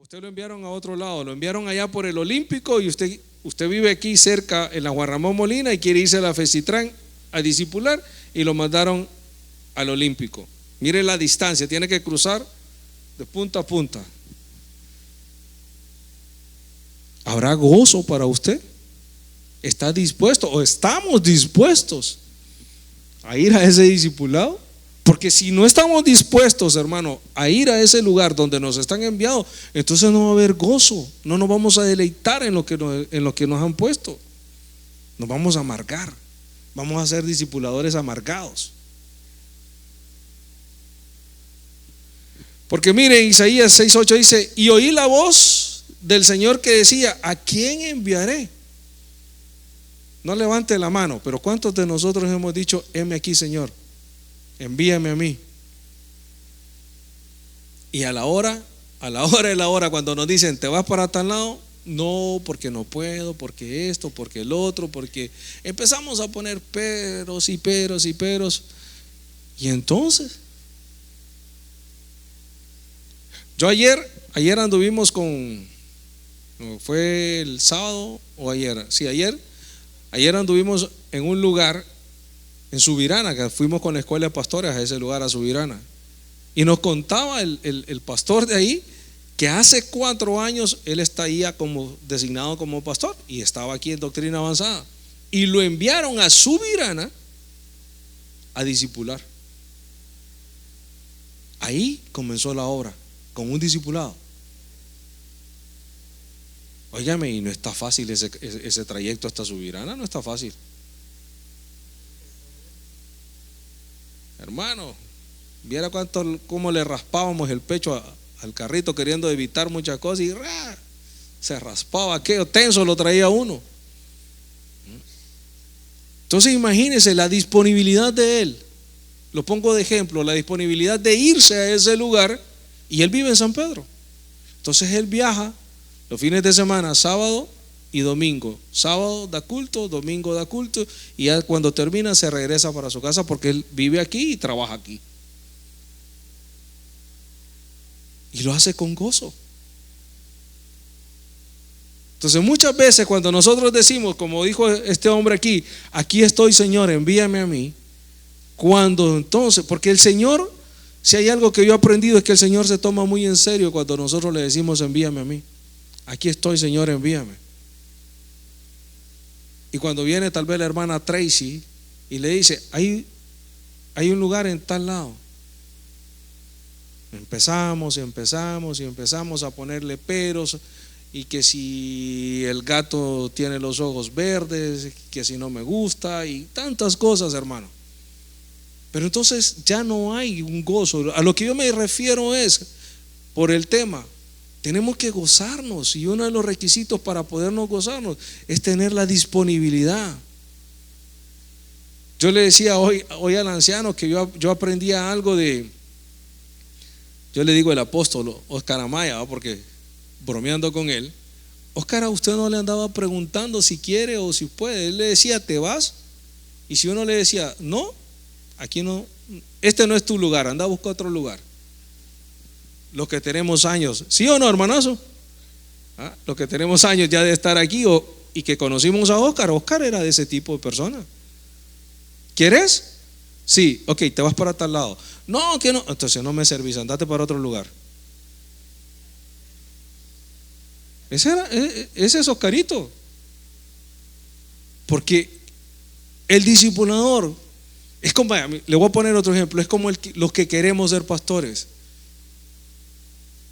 Usted lo enviaron a otro lado, lo enviaron allá por el Olímpico y usted vive aquí cerca en la Juan Ramón Molina y quiere irse a la Festitrán a discipular y lo mandaron al Olímpico. Mire la distancia, tiene que cruzar de punta a punta. ¿Habrá gozo para usted? ¿Está dispuesto o estamos dispuestos a ir a ese discipulado? Porque si no estamos dispuestos, hermano, a ir a ese lugar donde nos están enviados, entonces no va a haber gozo, no nos vamos a deleitar en lo que nos han puesto. Nos vamos a amargar, vamos a ser discipuladores amargados. Porque mire, Isaías 6:8 dice: y oí la voz del Señor que decía: ¿a quién enviaré? No levante la mano, pero ¿cuántos de nosotros hemos dicho: heme aquí, Señor, envíame a mí? Y a la hora de la hora, cuando nos dicen: ¿te vas para tal lado? No, porque no puedo, porque esto, porque el otro, porque empezamos a poner peros y peros y peros. Y entonces, yo ayer anduvimos fue el sábado o ayer, sí, ayer anduvimos en un lugar en Subirana, que fuimos con la escuela de pastores a ese lugar, a Subirana, y nos contaba el pastor de ahí que hace 4 años él está ahí como designado como pastor y estaba aquí en Doctrina Avanzada y lo enviaron a Subirana a discipular. Ahí comenzó la obra con un discipulado. Óigame, y no está fácil ese trayecto hasta Subirana, no está fácil. Hermano, viera cómo le raspábamos el pecho al carrito queriendo evitar muchas cosas y se raspaba, aquello tenso lo traía uno. Entonces imagínense la disponibilidad de él, lo pongo de ejemplo, la disponibilidad de irse a ese lugar, y él vive en San Pedro. Entonces él viaja los fines de semana, sábado y domingo. Sábado da culto, domingo da culto, y ya cuando termina se regresa para su casa porque él vive aquí y trabaja aquí. Y lo hace con gozo. Entonces muchas veces cuando nosotros decimos, como dijo este hombre aquí: aquí estoy, Señor, envíame a mí. Cuando entonces, porque el Señor, si hay algo que yo he aprendido, es que el Señor se toma muy en serio cuando nosotros le decimos: envíame a mí. Aquí estoy, Señor, envíame. Y cuando viene tal vez la hermana Tracy y le dice: hay un lugar en tal lado, empezamos a ponerle peros, y que si el gato tiene los ojos verdes, que si no me gusta, y tantas cosas, hermano. Pero entonces ya no hay un gozo. A lo que yo me refiero es, por el tema, tenemos que gozarnos, y uno de los requisitos para podernos gozarnos es tener la disponibilidad. Yo le decía hoy al anciano que yo aprendía algo yo le digo el apóstol Oscar Amaya, porque bromeando con él: Oscar, a usted no le andaba preguntando si quiere o si puede. Él le decía: ¿te vas? Y si uno le decía: no, aquí no, este no es tu lugar, anda a buscar otro lugar. Los que tenemos años, ¿sí o no, hermanazo? Los que tenemos años ya de estar aquí y que conocimos a Oscar era de ese tipo de persona. ¿Quieres? Sí, ok, te vas para tal lado. No, que no, entonces no me servís, andate para otro lugar. Ese es Oscarito. Porque el discipulador es como, le voy a poner otro ejemplo, es como los que queremos ser pastores.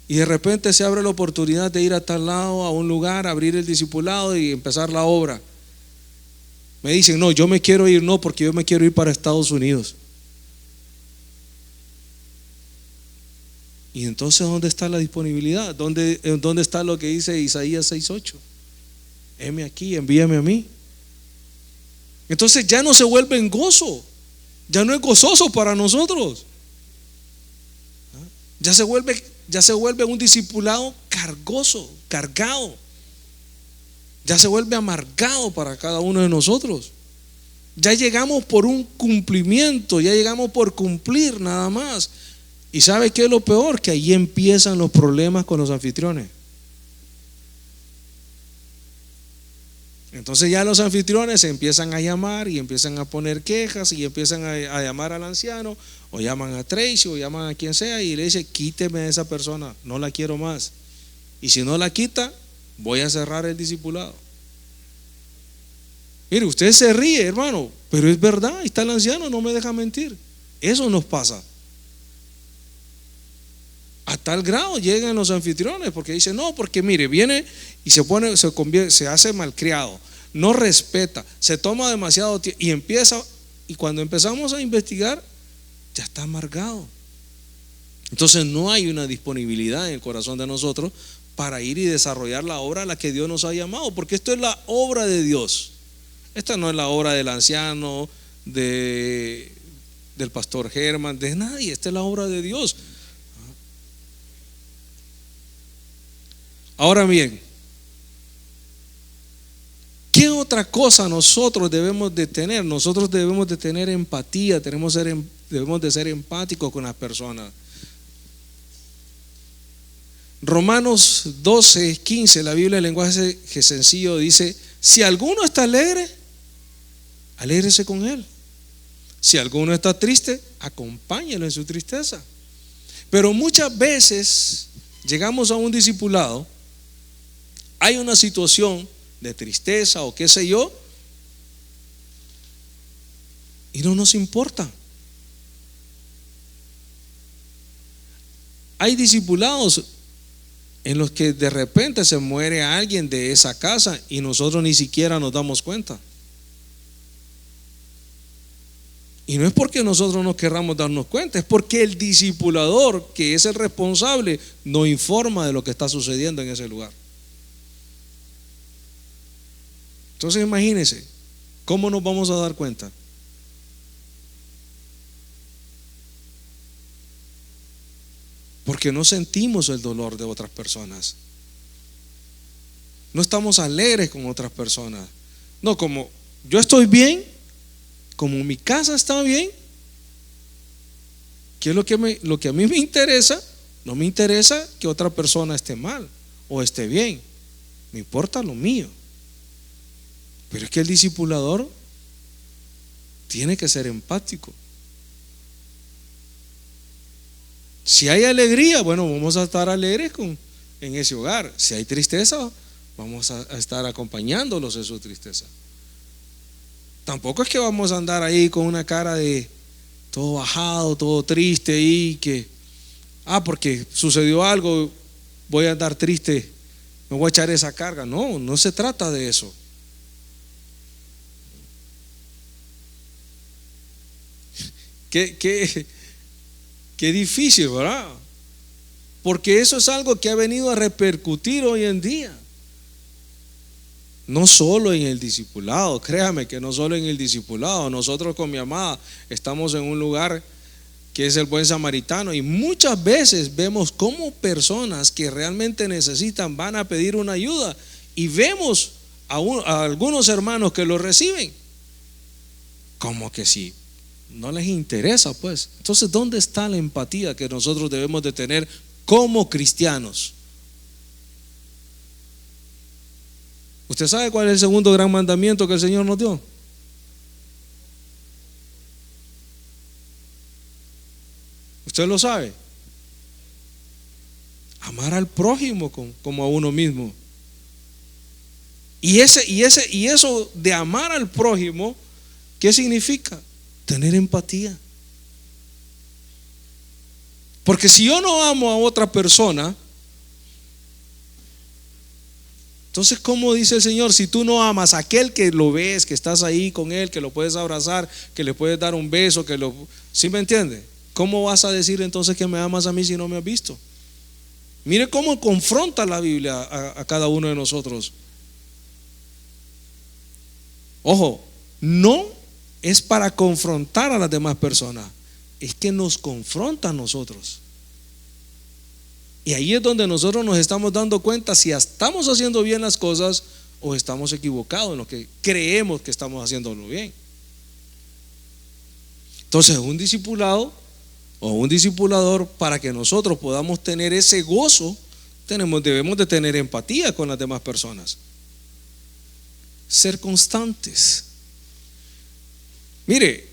Y de repente se abre la oportunidad de ir a tal lado, a un lugar, abrir el discipulado y empezar la obra. Me dicen: no, yo me quiero ir, no, porque yo me quiero ir para Estados Unidos. Y entonces, ¿dónde está la disponibilidad? ¿Dónde está lo que dice Isaías 6:8? Heme aquí, envíame a mí. Entonces ya no se vuelve en gozo, ya no es gozoso para nosotros. Ya se vuelve un discipulado cargado. Ya se vuelve amargado para cada uno de nosotros. Ya llegamos por un cumplimiento, ya llegamos por cumplir nada más. ¿Y sabe qué es lo peor? Que ahí empiezan los problemas con los anfitriones. Entonces ya los anfitriones se empiezan a llamar y empiezan a poner quejas y empiezan a llamar al anciano, o llaman a Tracy o llaman a quien sea y le dice: quíteme a esa persona, no la quiero más. Y si no la quita, voy a cerrar el discipulado. Mire, usted se ríe, hermano, pero es verdad, ahí está el anciano, no me deja mentir. Eso nos pasa. A tal grado llegan los anfitriones, porque dicen: no, porque mire, viene y se hace malcriado, no respeta, se toma demasiado tiempo y cuando empezamos a investigar, ya está amargado. Entonces no hay una disponibilidad en el corazón de nosotros para ir y desarrollar la obra a la que Dios nos ha llamado, porque esto es la obra de Dios. Esta no es la obra del anciano, del pastor Germán, de nadie. Esta es la obra de Dios. Ahora bien, ¿qué otra cosa nosotros debemos de tener? Nosotros debemos de tener empatía, debemos de ser empáticos con las personas. Romanos 12:15, la Biblia, el lenguaje sencillo, dice: si alguno está alegre, alégrese con él. Si alguno está triste, acompáñelo en su tristeza. Pero muchas veces llegamos a un discipulado, hay una situación de tristeza o qué sé yo, y no nos importa. Hay discipulados en los que de repente se muere alguien de esa casa y nosotros ni siquiera nos damos cuenta. Y no es porque nosotros no querramos darnos cuenta, es porque el discipulador, que es el responsable, no informa de lo que está sucediendo en ese lugar. Entonces imagínense, ¿cómo nos vamos a dar cuenta? Porque no sentimos el dolor de otras personas. No estamos alegres con otras personas. No, como yo estoy bien, como mi casa está bien, ¿qué es lo que a mí me interesa? No me interesa que otra persona esté mal o esté bien. Me importa lo mío. Pero es que el discipulador tiene que ser empático. Si hay alegría, bueno, vamos a estar alegres en ese hogar. Si hay tristeza, vamos a estar acompañándolos en su tristeza. Tampoco es que vamos a andar ahí con una cara de todo bajado, todo triste y porque sucedió algo, voy a andar triste, me voy a echar esa carga. No, no se trata de eso. Qué difícil, ¿verdad? Porque eso es algo que ha venido a repercutir hoy en día. No solo en el discipulado, créame que no solo en el discipulado. Nosotros con mi amada estamos en un lugar que es el Buen Samaritano, y muchas veces vemos cómo personas que realmente necesitan van a pedir una ayuda, y vemos a algunos hermanos que lo reciben como que sí, no les interesa, pues. Entonces, ¿dónde está la empatía que nosotros debemos de tener como cristianos? ¿Usted sabe cuál es el segundo gran mandamiento que el Señor nos dio? ¿Usted lo sabe? Amar al prójimo como a uno mismo. Y eso de amar al prójimo, ¿qué significa? Tener empatía. Porque si yo no amo a otra persona, entonces, ¿cómo dice el Señor? Si tú no amas a aquel que lo ves, que estás ahí con él, que lo puedes abrazar, que le puedes dar un beso, ¿sí me entiende? ¿Cómo vas a decir entonces que me amas a mí si no me has visto? Mire cómo confronta la Biblia a cada uno de nosotros. Ojo, no es para confrontar a las demás personas, es que nos confronta a nosotros. Y ahí es donde nosotros nos estamos dando cuenta si estamos haciendo bien las cosas o estamos equivocados en lo que creemos que estamos haciéndolo bien. Entonces, un discipulado o un discipulador, para que nosotros podamos tener ese gozo, debemos de tener empatía con las demás personas. ser constantes. Mire,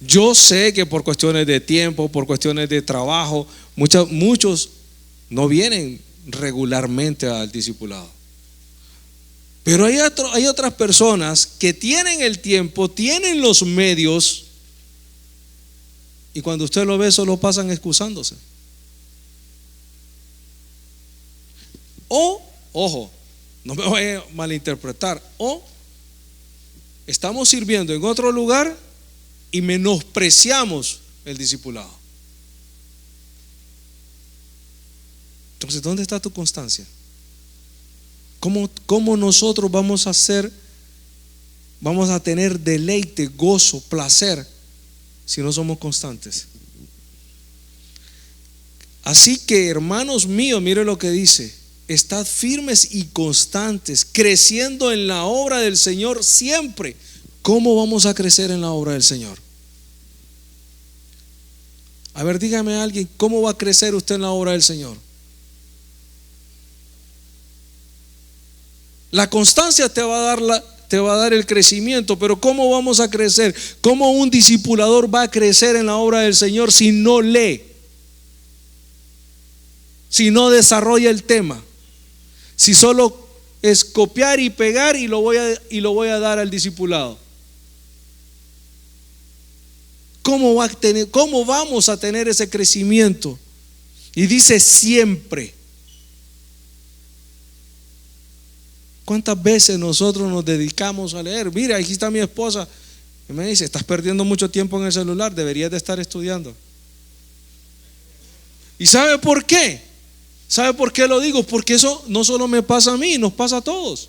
yo sé que por cuestiones de tiempo, por cuestiones de trabajo, muchos no vienen regularmente al discipulado. Pero hay otras personas que tienen el tiempo, tienen los medios, y cuando usted lo ve solo pasan excusándose. O, ojo, no me vaya a malinterpretar, o estamos sirviendo en otro lugar y menospreciamos el discipulado. Entonces, ¿dónde está tu constancia? ¿Cómo nosotros vamos a tener deleite, gozo, placer si no somos constantes? Así que, hermanos míos, mire lo que dice: estad firmes y constantes, creciendo en la obra del Señor siempre. ¿Cómo vamos a crecer en la obra del Señor? A ver, dígame a alguien, ¿cómo va a crecer usted en la obra del Señor? La constancia te va a dar el crecimiento, pero ¿cómo vamos a crecer? ¿Cómo un discipulador va a crecer en la obra del Señor si no lee? Si no desarrolla el tema, si solo es copiar y pegar y lo voy a dar al discipulado. ¿Cómo vamos a tener ese crecimiento? Y dice siempre. ¿Cuántas veces nosotros nos dedicamos a leer? Mira, aquí está mi esposa y me dice: estás perdiendo mucho tiempo en el celular, deberías de estar estudiando. ¿Y sabe por qué? ¿Sabe por qué lo digo? Porque eso no solo me pasa a mí, nos pasa a todos.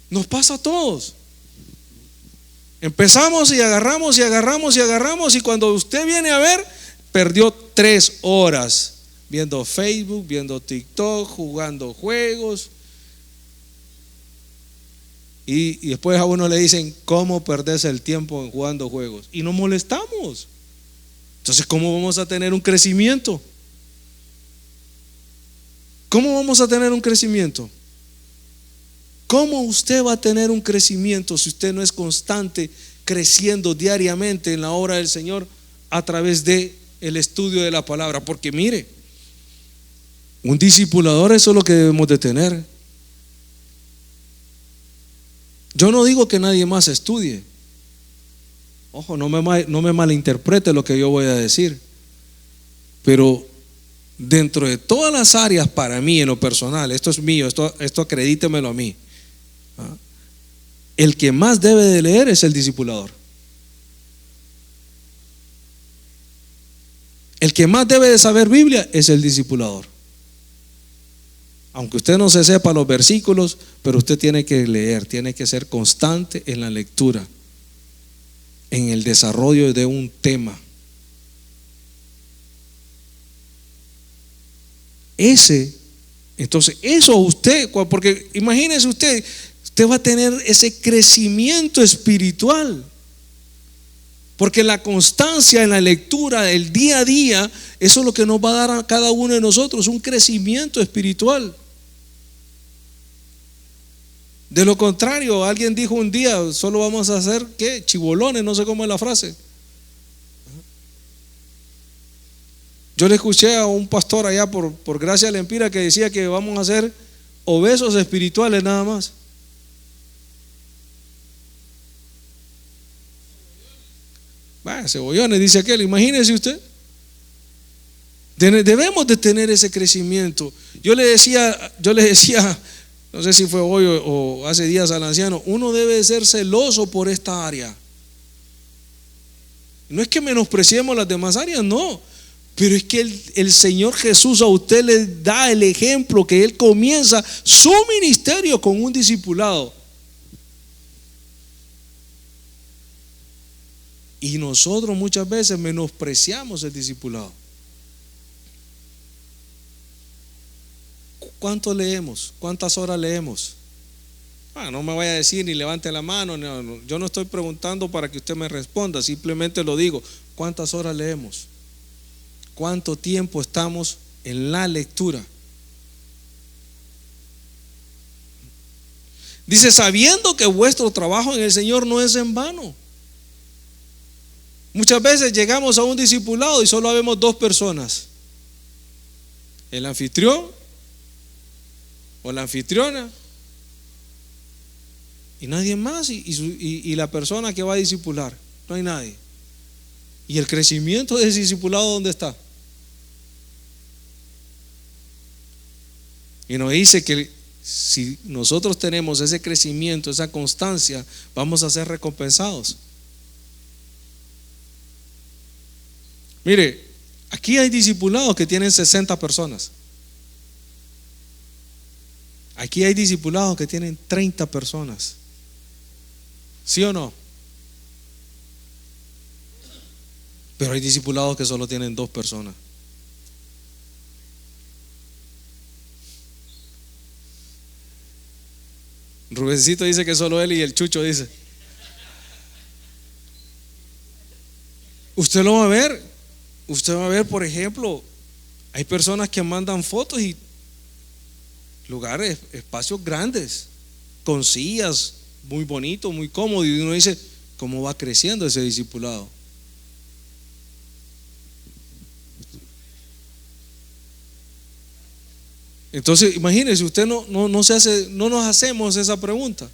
Nos pasa a todos. Empezamos y agarramos y agarramos y agarramos, y cuando usted viene a ver, perdió 3 horas viendo Facebook, viendo TikTok, jugando juegos. Y después a uno le dicen: ¿cómo perdés el tiempo en jugando juegos? Y nos molestamos. Entonces, ¿cómo vamos a tener un crecimiento? ¿Cómo vamos a tener un crecimiento? ¿Cómo usted va a tener un crecimiento si usted no es constante creciendo diariamente en la obra del Señor a través de el estudio de la palabra? Porque mire, un discipulador, eso es lo que debemos de tener. Yo no digo que nadie más estudie. Ojo, no me malinterprete lo que yo voy a decir. Pero dentro de todas las áreas, para mí en lo personal, esto es mío, esto acredítemelo a mí, el que más debe de leer es el discipulador. El que más debe de saber Biblia es el discipulador. Aunque usted no se sepa los versículos, pero usted tiene que leer, tiene que ser constante en la lectura, en el desarrollo de un tema. Entonces eso usted, porque imagínese usted va a tener ese crecimiento espiritual, porque la constancia en la lectura, el día a día, eso es lo que nos va a dar a cada uno de nosotros un crecimiento espiritual. De lo contrario, alguien dijo un día: solo vamos a hacer ¿qué? Chibolones, no sé cómo es la frase. Yo le escuché a un pastor allá por Gracia del Empira que decía que vamos a ser obesos espirituales nada más. Cebollones, dice aquel. Imagínese usted. Debemos de tener ese crecimiento. Yo le decía, no sé si fue hoy o hace días al anciano, uno debe de ser celoso por esta área. No es que menospreciemos las demás áreas, no. Pero es que el Señor Jesús a usted le da el ejemplo que Él comienza su ministerio con un discipulado. Y nosotros muchas veces menospreciamos el discipulado. ¿Cuánto leemos? ¿Cuántas horas leemos? No me vaya a decir ni levante la mano. No, yo no estoy preguntando para que usted me responda, simplemente lo digo. ¿Cuántas horas leemos? ¿Cuánto tiempo estamos en la lectura? Dice, sabiendo que vuestro trabajo en el Señor no es en vano. Muchas veces llegamos a un discipulado y solo vemos dos personas: el anfitrión o la anfitriona, y nadie más, y la persona que va a discipular. No hay nadie. ¿Y el crecimiento de ese discipulado dónde está? Y nos dice que si nosotros tenemos ese crecimiento, esa constancia, vamos a ser recompensados. Mire, aquí hay discipulados que tienen 60 personas. Aquí hay discipulados que tienen 30 personas. ¿Sí o no? Pero hay discipulados que solo tienen 2 personas. Rubencito dice que solo él, y el Chucho dice. Usted lo va a ver. Usted va a ver, por ejemplo, hay personas que mandan fotos y lugares, espacios grandes, con sillas, muy bonito, muy cómodo, y uno dice, ¿cómo va creciendo ese discipulado? Entonces, imagínese, usted no nos hacemos esa pregunta.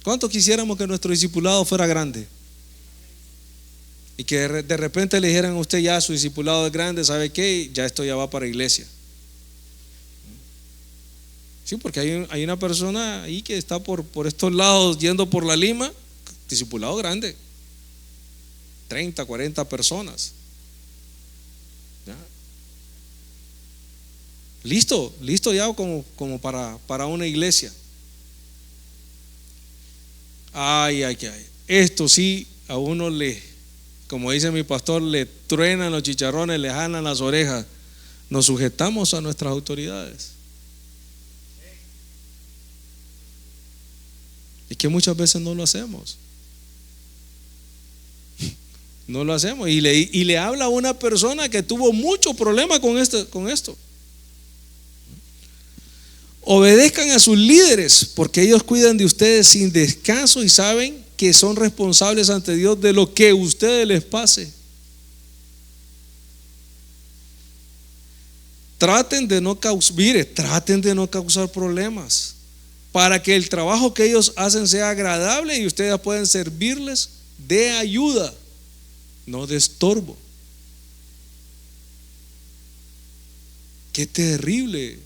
¿Cuánto quisiéramos que nuestro discipulado fuera grande? Y que de repente le dijeran a usted, ya su discipulado es grande, ¿sabe qué? Ya esto ya va para iglesia. Sí, porque hay una persona ahí que está por estos lados yendo por la Lima, discipulado grande, 30, 40 personas. ¿Ya? Listo ya como para una iglesia. Ay. Esto sí a uno como dice mi pastor, le truenan los chicharrones, le jalan las orejas. Nos sujetamos a nuestras autoridades. Y que muchas veces no lo hacemos. No lo hacemos. Y le habla a una persona que tuvo mucho problema con esto. Obedezcan a sus líderes, porque ellos cuidan de ustedes sin descanso y saben que son responsables ante Dios de lo que a ustedes les pase. Traten de no causar problemas, para que el trabajo que ellos hacen sea agradable y ustedes puedan servirles de ayuda, no de estorbo. Qué terrible.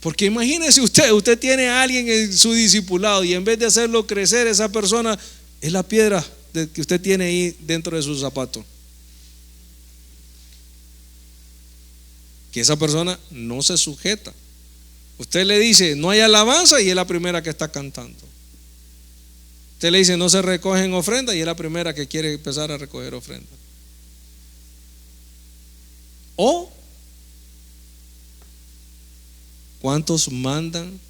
Porque imagínese usted tiene a alguien en su discipulado y en vez de hacerlo crecer, esa persona es la piedra que usted tiene ahí dentro de su zapato. Que esa persona no se sujeta. Usted le dice, no hay alabanza, y es la primera que está cantando. Usted le dice, no se recogen ofrendas, y es la primera que quiere empezar a recoger ofrendas. O ¿cuántos mandan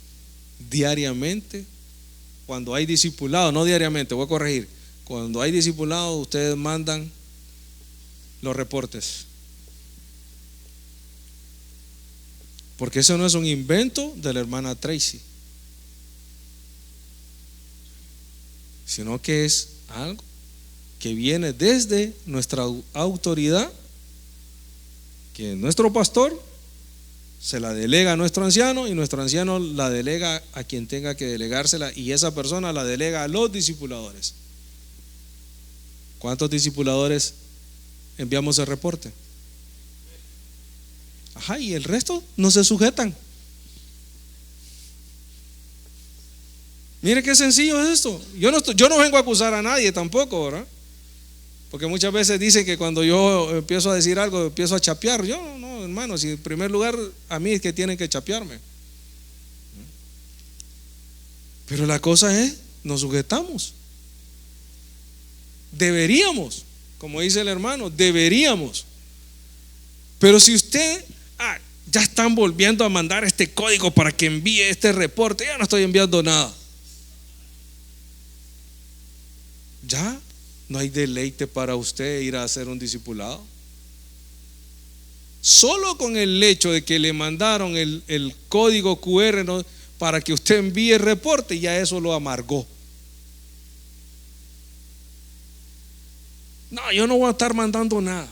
diariamente? Cuando hay discipulado, no diariamente, voy a corregir. Cuando hay discipulado, ustedes mandan los reportes. Porque eso no es un invento de la hermana Tracy, sino que es algo que viene desde nuestra autoridad, que nuestro pastor se la delega a nuestro anciano, y nuestro anciano la delega a quien tenga que delegársela, y esa persona la delega a los discipuladores. ¿Cuántos discipuladores enviamos el reporte? Ajá, y el resto no se sujetan. Mire qué sencillo es esto. Yo no vengo a acusar a nadie tampoco, ¿verdad? Porque muchas veces dicen que cuando yo empiezo a decir algo, empiezo a chapear. Yo no, hermano, si en primer lugar a mí es que tienen que chapearme. Pero la cosa es, nos sujetamos. Deberíamos, como dice el hermano, deberíamos. Pero si usted, ya están volviendo a mandar este código para que envíe este reporte, ya no estoy enviando nada. Ya no hay deleite para usted ir a hacer un discipulado. Solo con el hecho de que le mandaron el código QR, ¿no?, para que usted envíe el reporte, ya eso lo amargó. No, yo no voy a estar mandando nada.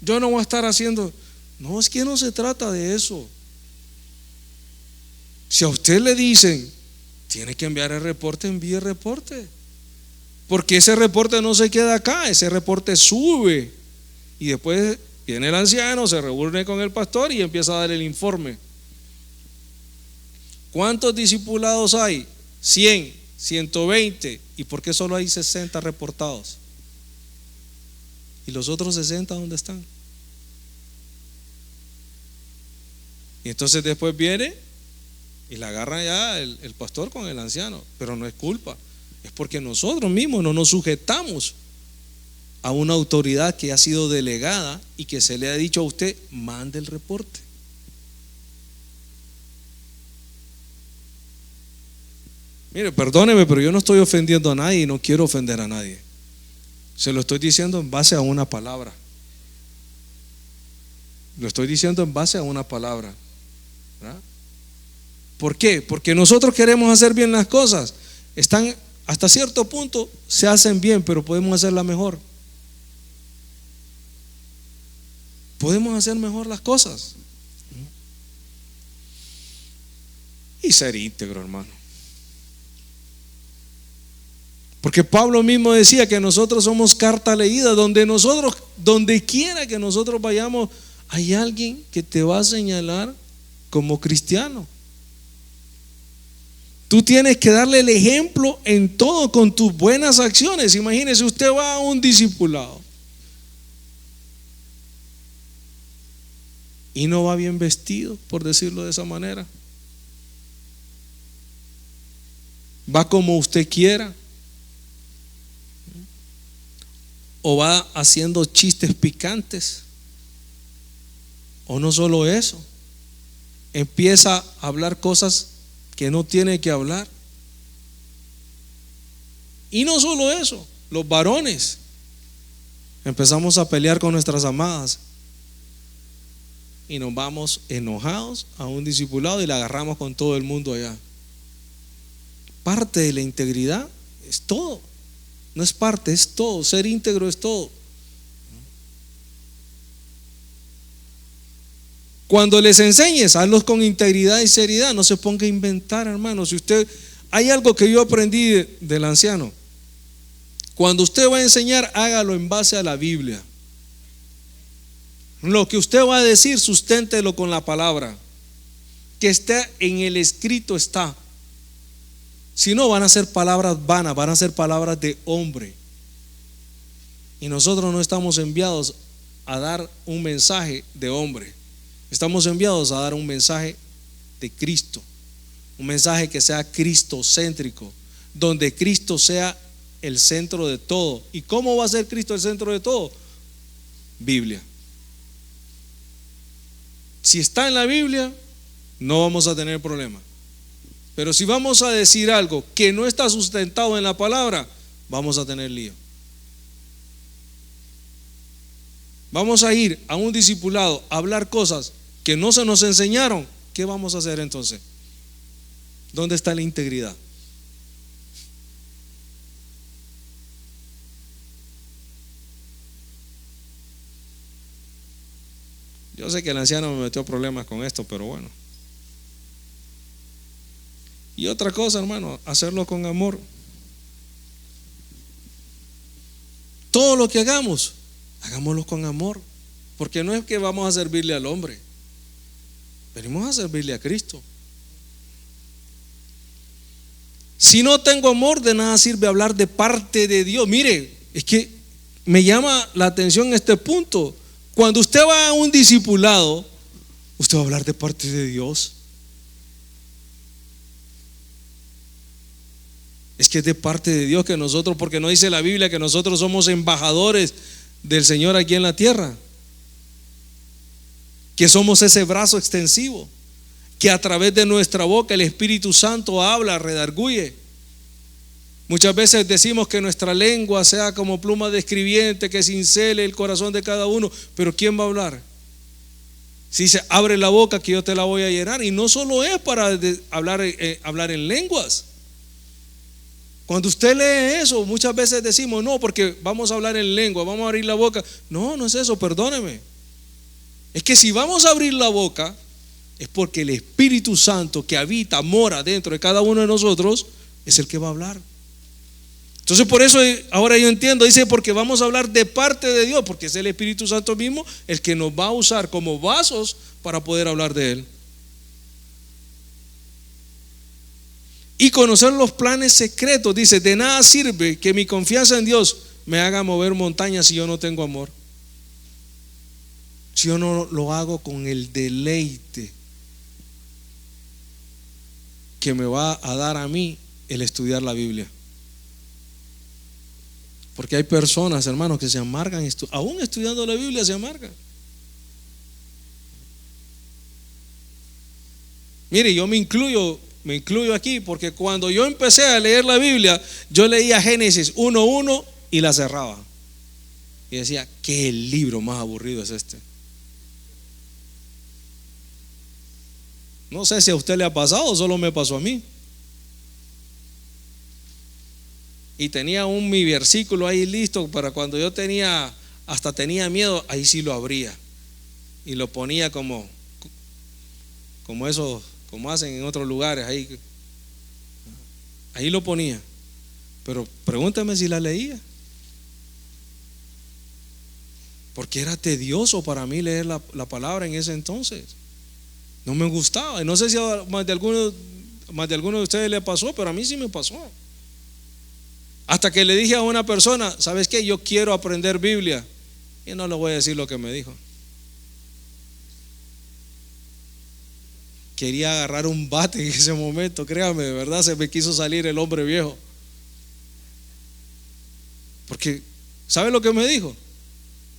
Yo no voy a estar haciendo. No, es que no se trata de eso. Si a usted le dicen, tiene que enviar el reporte, envíe el reporte. Porque ese reporte no se queda acá, ese reporte sube. Y después viene el anciano, se reúne con el pastor y empieza a dar el informe. ¿Cuántos discipulados hay? 100, 120. ¿Y por qué solo hay 60 reportados? ¿Y los otros 60 dónde están? Y entonces después viene y la agarra ya el pastor con el anciano. Pero no es culpa, es porque nosotros mismos no nos sujetamos a una autoridad que ha sido delegada y que se le ha dicho a usted, mande el reporte. Mire, perdóneme, pero yo no estoy ofendiendo a nadie y no quiero ofender a nadie. Se lo estoy diciendo en base a una palabra. Lo estoy diciendo en base a una palabra, ¿verdad? ¿Por qué? Porque nosotros queremos hacer bien las cosas. Están, hasta cierto punto se hacen bien, pero podemos hacerla mejor. Podemos hacer mejor las cosas y ser íntegro, hermano. Porque Pablo mismo decía que nosotros somos carta leída, donde quiera que nosotros vayamos, hay alguien que te va a señalar como cristiano. Tú tienes que darle el ejemplo en todo con tus buenas acciones. Imagínese, usted va a un discipulado y no va bien vestido, por decirlo de esa manera. Va como usted quiera. O va haciendo chistes picantes. O no solo eso, empieza a hablar cosas que no tiene que hablar. Y no solo eso, los varones empezamos a pelear con nuestras amadas y nos vamos enojados a un discipulado y la agarramos con todo el mundo allá. Parte de la integridad es todo. No es parte, es todo. Ser íntegro es todo. Cuando les enseñes, hazlos con integridad y seriedad. No se ponga a inventar, hermano. Si usted, hay algo que yo aprendí del anciano. Cuando usted va a enseñar, hágalo en base a la Biblia. Lo que usted va a decir, susténtelo con la palabra. Que esté en el escrito está. Si no, van a ser palabras vanas, van a ser palabras de hombre. Y nosotros no estamos enviados a dar un mensaje de hombre. Estamos enviados a dar un mensaje de Cristo. Un mensaje que sea cristocéntrico, donde Cristo sea el centro de todo. ¿Y cómo va a ser Cristo el centro de todo? Biblia. Si está en la Biblia, no vamos a tener problema. Pero si vamos a decir algo que no está sustentado en la palabra, vamos a tener lío. Vamos a ir a un discipulado a hablar cosas que no se nos enseñaron. ¿Qué vamos a hacer entonces? ¿Dónde está la integridad? Yo sé que el anciano me metió problemas con esto, pero bueno. Y otra cosa, hermano, hacerlo con amor. Todo lo que hagamos, hagámoslo con amor. Porque no es que vamos a servirle al hombre, venimos a servirle a Cristo. Si no tengo amor, de nada sirve hablar de parte de Dios. Mire, es que me llama la atención este punto. Cuando usted va a un discipulado, usted va a hablar de parte de Dios. Es que es de parte de Dios que nosotros, porque no dice la Biblia que nosotros somos embajadores del Señor aquí en la tierra, que somos ese brazo extensivo, que a través de nuestra boca el Espíritu Santo habla, redarguye. Muchas veces decimos que nuestra lengua sea como pluma de escribiente que cincele el corazón de cada uno, pero ¿quién va a hablar? Si se abre la boca que yo te la voy a llenar. Y no solo es para hablar en lenguas. Cuando usted lee eso, muchas veces decimos, no, porque vamos a hablar en lengua, vamos a abrir la boca. No, no es eso, perdóneme. Es que si vamos a abrir la boca, es porque el Espíritu Santo que habita, mora dentro de cada uno de nosotros, es el que va a hablar. Entonces por eso ahora yo entiendo, dice, porque vamos a hablar de parte de Dios, porque es el Espíritu Santo mismo el que nos va a usar como vasos para poder hablar de Él. Y conocer los planes secretos, dice, de nada sirve que mi confianza en Dios me haga mover montañas si yo no tengo amor. Si yo no lo hago con el deleite que me va a dar a mí el estudiar la Biblia. Porque hay personas, hermanos, que se amargan, aún estudiando la Biblia se amargan. Mire, yo me incluyo aquí, porque cuando yo empecé a leer la Biblia, yo leía Génesis 1:1 y la cerraba. Y decía, ¿qué libro más aburrido es este? No sé si a usted le ha pasado o solo me pasó a mí. Y tenía mi versículo ahí listo para cuando yo hasta tenía miedo, ahí sí lo abría y lo ponía como eso, como hacen en otros lugares, ahí lo ponía. Pero pregúntame si la leía, porque era tedioso para mí leer la palabra en ese entonces. No me gustaba, y no sé si a más de alguno de ustedes le pasó, pero a mí sí me pasó. Hasta que le dije a una persona, ¿sabes qué? Yo quiero aprender Biblia. Y no le voy a decir lo que me dijo. Quería agarrar un bate en ese momento, créame, de verdad se me quiso salir el hombre viejo. Porque, ¿sabe lo que me dijo?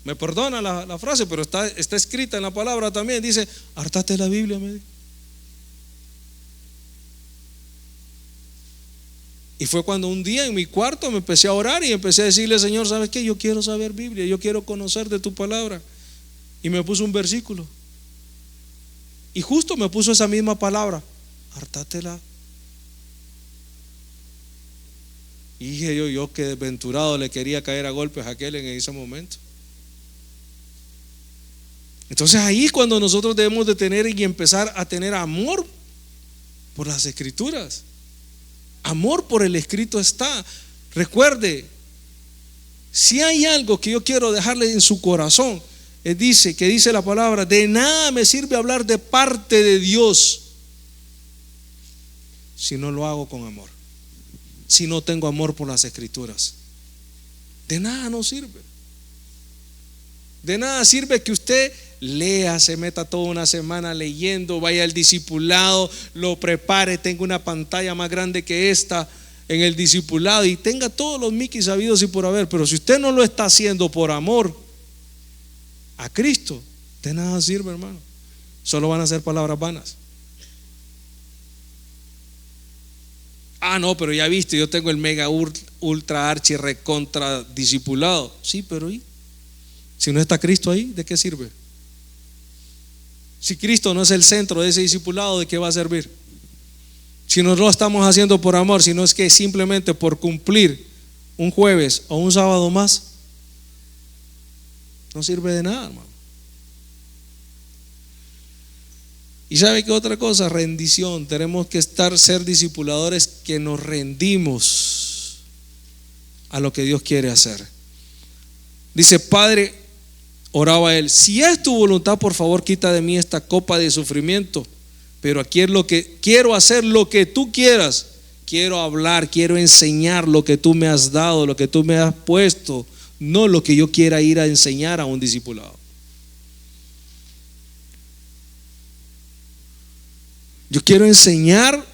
Me perdona la frase, pero está escrita en la palabra también. Dice, hártate la Biblia, me dijo. Y fue cuando un día en mi cuarto me empecé a orar y empecé a decirle, Señor, ¿sabes qué? Yo quiero saber Biblia, yo quiero conocer de tu palabra. Y me puso un versículo. Y justo me puso esa misma palabra, hártatela. Y dije yo que desventurado le quería caer a golpes a aquel en ese momento. Entonces ahí es cuando nosotros debemos de tener y empezar a tener amor por las Escrituras. Amor por el escrito está. Recuerde, si hay algo que yo quiero dejarle en su corazón, dice la palabra, de nada me sirve hablar de parte de Dios si no lo hago con amor, si no tengo amor por las Escrituras. De nada nos sirve. De nada sirve que usted lea, se meta toda una semana leyendo, vaya al discipulado, lo prepare, tenga una pantalla más grande que esta en el discipulado y tenga todos los miquis sabidos y por haber. Pero si usted no lo está haciendo por amor a Cristo, de nada sirve, hermano. Solo van a ser palabras vanas. Ah, no, pero ya viste, yo tengo el mega ultra archi recontra discipulado. Sí, pero ¿y? Si no está Cristo ahí, ¿de qué sirve? Si Cristo no es el centro de ese discipulado, ¿de qué va a servir? Si no lo estamos haciendo por amor, si no es que simplemente por cumplir un jueves o un sábado más, no sirve de nada, hermano. Y ¿sabe qué otra cosa? Rendición. Tenemos que ser discipuladores que nos rendimos a lo que Dios quiere hacer. Dice, Padre, oraba él, si es tu voluntad, por favor, quita de mí esta copa de sufrimiento. Pero aquí es lo que quiero hacer, lo que tú quieras. Quiero hablar, quiero enseñar lo que tú me has dado, lo que tú me has puesto, no lo que yo quiera ir a enseñar a un discipulado. Yo quiero enseñar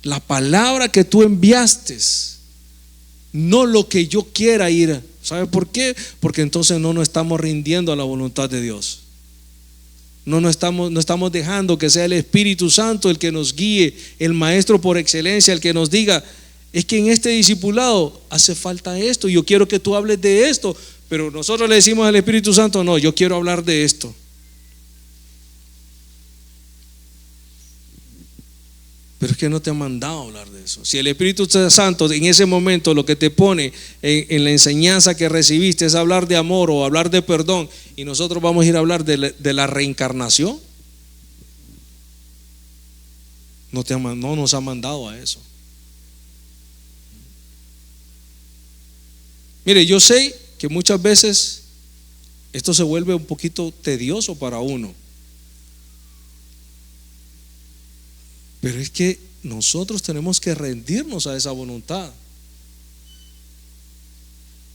la palabra que tú enviaste, no lo que yo quiera ir. ¿Sabe por qué? Porque entonces no nos estamos rindiendo a la voluntad de Dios. No estamos dejando que sea el Espíritu Santo el que nos guíe, el maestro por excelencia, el que nos diga, es que en este discipulado hace falta esto, yo quiero que tú hables de esto, pero nosotros le decimos al Espíritu Santo, no, yo quiero hablar de esto. Pero es que no te ha mandado a hablar de eso. Si el Espíritu Santo en ese momento lo que te pone en la enseñanza que recibiste es hablar de amor o hablar de perdón, y nosotros vamos a ir a hablar de la reencarnación, no nos ha mandado a eso. Mire, yo sé que muchas veces esto se vuelve un poquito tedioso para uno, pero es que nosotros tenemos que rendirnos a esa voluntad.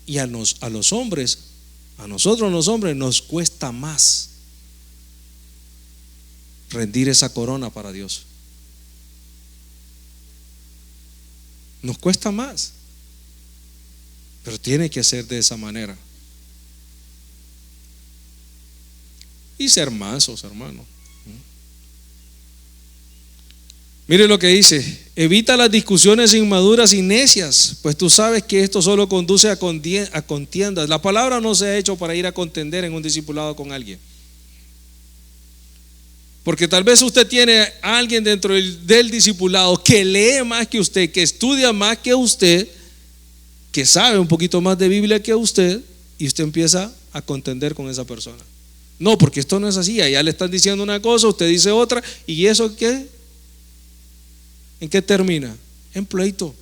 Y a los hombres, a nosotros los hombres nos cuesta más rendir esa corona para Dios. Nos cuesta más, pero tiene que ser de esa manera. Y ser mansos, hermano. Mire lo que dice: evita las discusiones inmaduras y necias, pues tú sabes que esto solo conduce a contiendas. La palabra no se ha hecho para ir a contender en un discipulado con alguien, porque tal vez usted tiene a alguien dentro del discipulado que lee más que usted, que estudia más que usted, que sabe un poquito más de Biblia que usted, y usted empieza a contender con esa persona. No, porque esto no es así, allá le están diciendo una cosa, usted dice otra, ¿y eso qué? ¿En qué termina? En pleito.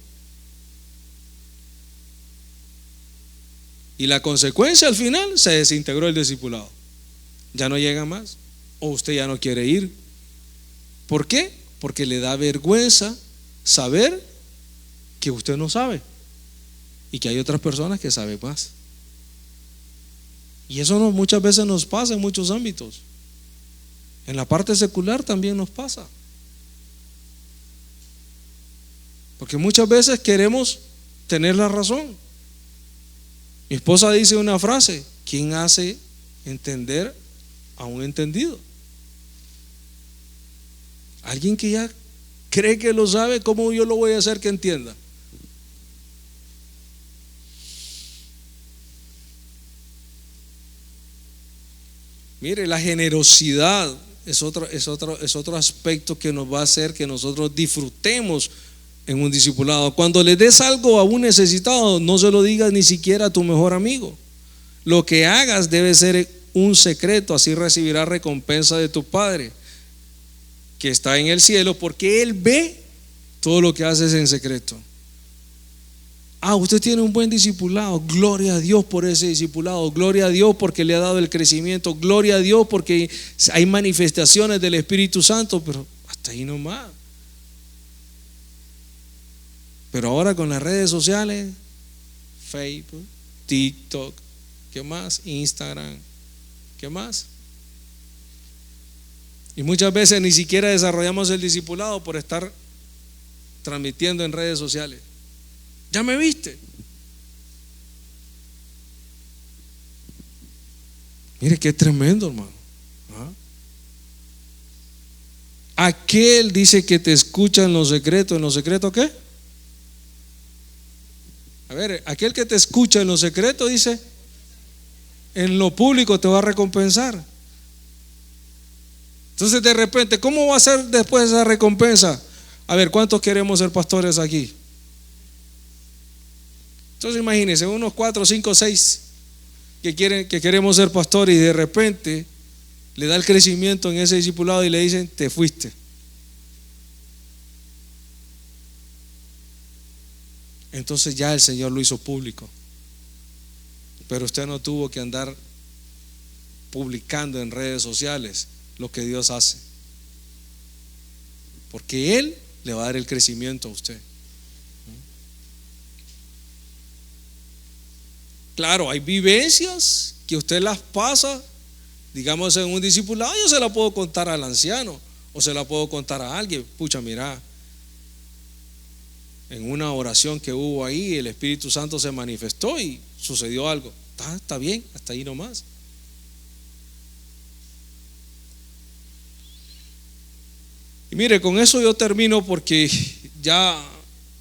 Y la consecuencia al final, se desintegró el discipulado. Ya no llega más, o usted ya no quiere ir. ¿Por qué? Porque le da vergüenza saber que usted no sabe y que hay otras personas que saben más. Y eso muchas veces nos pasa en muchos ámbitos. En la parte secular también nos pasa. Porque muchas veces queremos tener la razón. Mi esposa dice una frase: ¿quién hace entender a un entendido? Alguien que ya cree que lo sabe, ¿cómo yo lo voy a hacer que entienda? Mire, la generosidad es otro aspecto que nos va a hacer que nosotros disfrutemos en un discipulado. Cuando le des algo a un necesitado, no se lo digas ni siquiera a tu mejor amigo. Lo que hagas debe ser un secreto, así recibirás recompensa de tu Padre que está en el cielo, porque Él ve todo lo que haces en secreto. Usted tiene un buen discipulado, gloria a Dios por ese discipulado, gloria a Dios porque le ha dado el crecimiento, gloria a Dios porque hay manifestaciones del Espíritu Santo, pero hasta ahí nomás. Pero ahora con las redes sociales, Facebook, TikTok, ¿qué más? Instagram, ¿qué más? Y muchas veces ni siquiera desarrollamos el discipulado por estar transmitiendo en redes sociales. ¿Ya me viste? Mire qué tremendo, hermano. Aquel dice que te escucha en lo secreto. ¿En lo secreto qué? A ver, aquel que te escucha en lo secreto, dice, en lo público te va a recompensar. Entonces de repente, ¿cómo va a ser después esa recompensa? A ver, ¿cuántos queremos ser pastores aquí? Entonces imagínense, unos 4, 5, 6 que queremos ser pastores, y de repente le da el crecimiento en ese discipulado y le dicen: te fuiste. Entonces ya el Señor lo hizo público, pero usted no tuvo que andar publicando en redes sociales lo que Dios hace, porque Él le va a dar el crecimiento a usted. Claro, hay vivencias que usted las pasa, digamos en un discipulado. Yo se la puedo contar al anciano o se la puedo contar a alguien. Pucha, mira, en una oración que hubo ahí, el Espíritu Santo se manifestó y sucedió algo. Está bien, hasta ahí nomás. Y mire, con eso yo termino, porque ya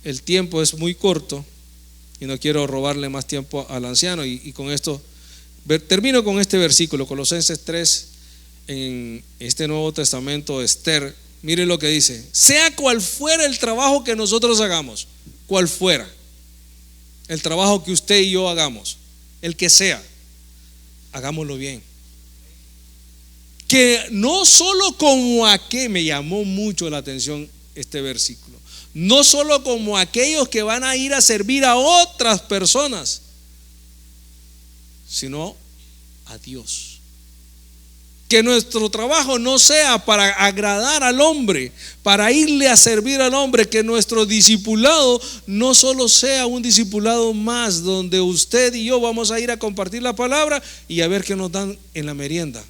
el tiempo es muy corto y no quiero robarle más tiempo al anciano, y con esto termino con este versículo, Colosenses 3, en este Nuevo Testamento, Esther, mire lo que dice: sea cual fuera el trabajo que nosotros hagamos, cual fuera el trabajo que usted y yo hagamos, el que sea, hagámoslo bien. Que no solo como me llamó mucho la atención este versículo, no solo como aquellos que van a ir a servir a otras personas, sino a Dios. Que nuestro trabajo no sea para agradar al hombre, para irle a servir al hombre. Que nuestro discipulado no solo sea un discipulado más donde usted y yo vamos a ir a compartir la palabra y a ver qué nos dan en la merienda.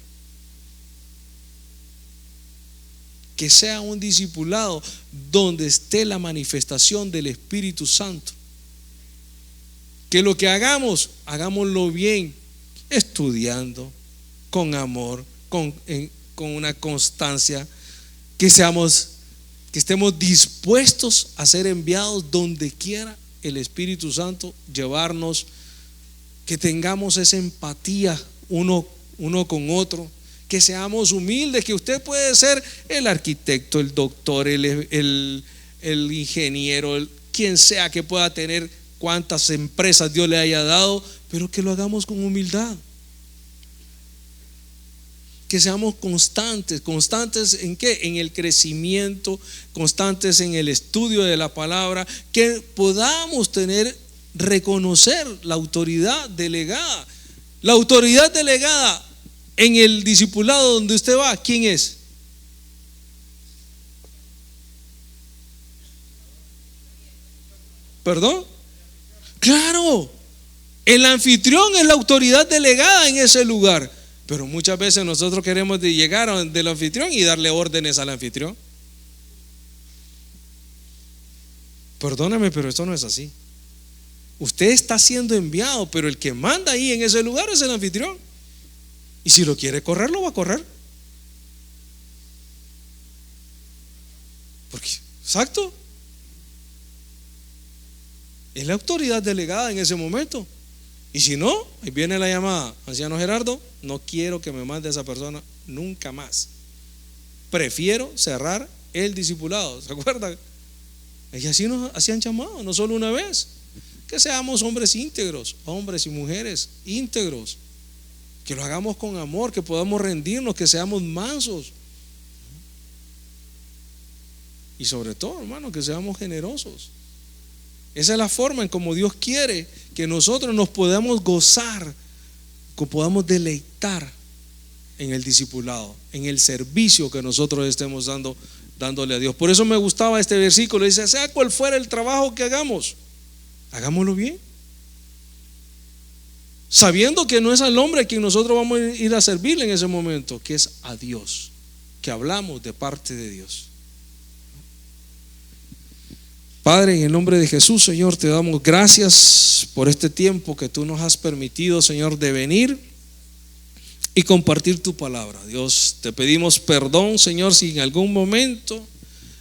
Que sea un discipulado donde esté la manifestación del Espíritu Santo. Que lo que hagamos, hagámoslo bien, estudiando, con amor, con una constancia, que estemos dispuestos a ser enviados donde quiera el Espíritu Santo llevarnos, que tengamos esa empatía uno con otro, que seamos humildes, que usted puede ser el arquitecto, el doctor, el ingeniero, quien sea que pueda tener, cuantas empresas Dios le haya dado, pero que lo hagamos con humildad. Que seamos constantes ¿en qué? En el crecimiento, constantes en el estudio de la palabra, que podamos reconocer la autoridad delegada. La autoridad delegada en el discipulado donde usted va, ¿quién es? ¿Perdón? Claro, el anfitrión es la autoridad delegada en ese lugar. Pero muchas veces nosotros queremos llegar del anfitrión y darle órdenes al anfitrión. Perdóname, pero esto no es así. Usted está siendo enviado, pero el que manda ahí en ese lugar es el anfitrión. Y si lo quiere correr, lo va a correr. Porque, exacto, es la autoridad delegada en ese momento. Y si no, ahí viene la llamada: anciano Gerardo, no quiero que me mande a esa persona nunca más. Prefiero cerrar el discipulado. ¿Se acuerdan? Y así nos hacían llamado, no solo una vez. Que seamos hombres íntegros, hombres y mujeres íntegros. Que lo hagamos con amor, que podamos rendirnos, que seamos mansos. Y sobre todo, hermano, que seamos generosos. Esa es la forma en como Dios quiere que nosotros nos podamos gozar, que podamos deleitar en el discipulado, en el servicio que nosotros estemos dándole a Dios. Por eso me gustaba este versículo. Dice: sea cual fuera el trabajo que hagamos, hagámoslo bien, sabiendo que no es al hombre a quien nosotros vamos a ir a servirle en ese momento, que es a Dios, que hablamos de parte de Dios. Padre, en el nombre de Jesús, Señor, te damos gracias por este tiempo que tú nos has permitido, Señor, de venir y compartir tu palabra. Dios, te pedimos perdón, Señor, si en algún momento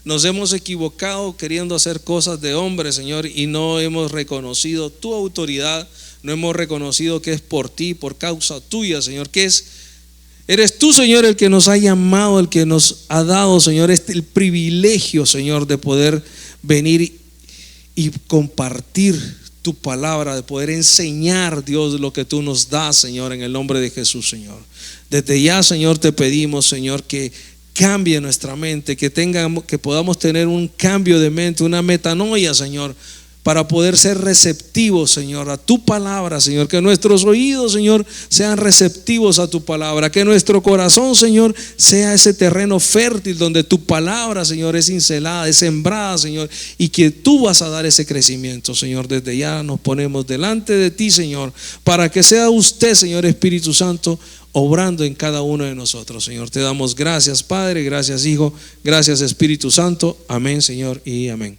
nos hemos equivocado queriendo hacer cosas de hombre, Señor, y no hemos reconocido tu autoridad, no hemos reconocido que es por ti, por causa tuya, Señor, que eres tú, Señor, el que nos ha llamado, el que nos ha dado, Señor, el privilegio, Señor, de poder venir y compartir tu palabra, de poder enseñar, Dios, lo que tú nos das, Señor, en el nombre de Jesús, Señor. Desde ya, Señor, te pedimos, Señor, que cambie nuestra mente, que podamos tener un cambio de mente, una metanoia, Señor, para poder ser receptivos, Señor, a tu palabra, Señor. Que nuestros oídos, Señor, sean receptivos a tu palabra. Que nuestro corazón, Señor, sea ese terreno fértil donde tu palabra, Señor, es cincelada, es sembrada, Señor, y que tú vas a dar ese crecimiento, Señor. Desde ya nos ponemos delante de ti, Señor, para que sea usted, Señor Espíritu Santo, obrando en cada uno de nosotros, Señor. Te damos gracias, Padre, gracias, Hijo, gracias, Espíritu Santo. Amén, Señor, y amén.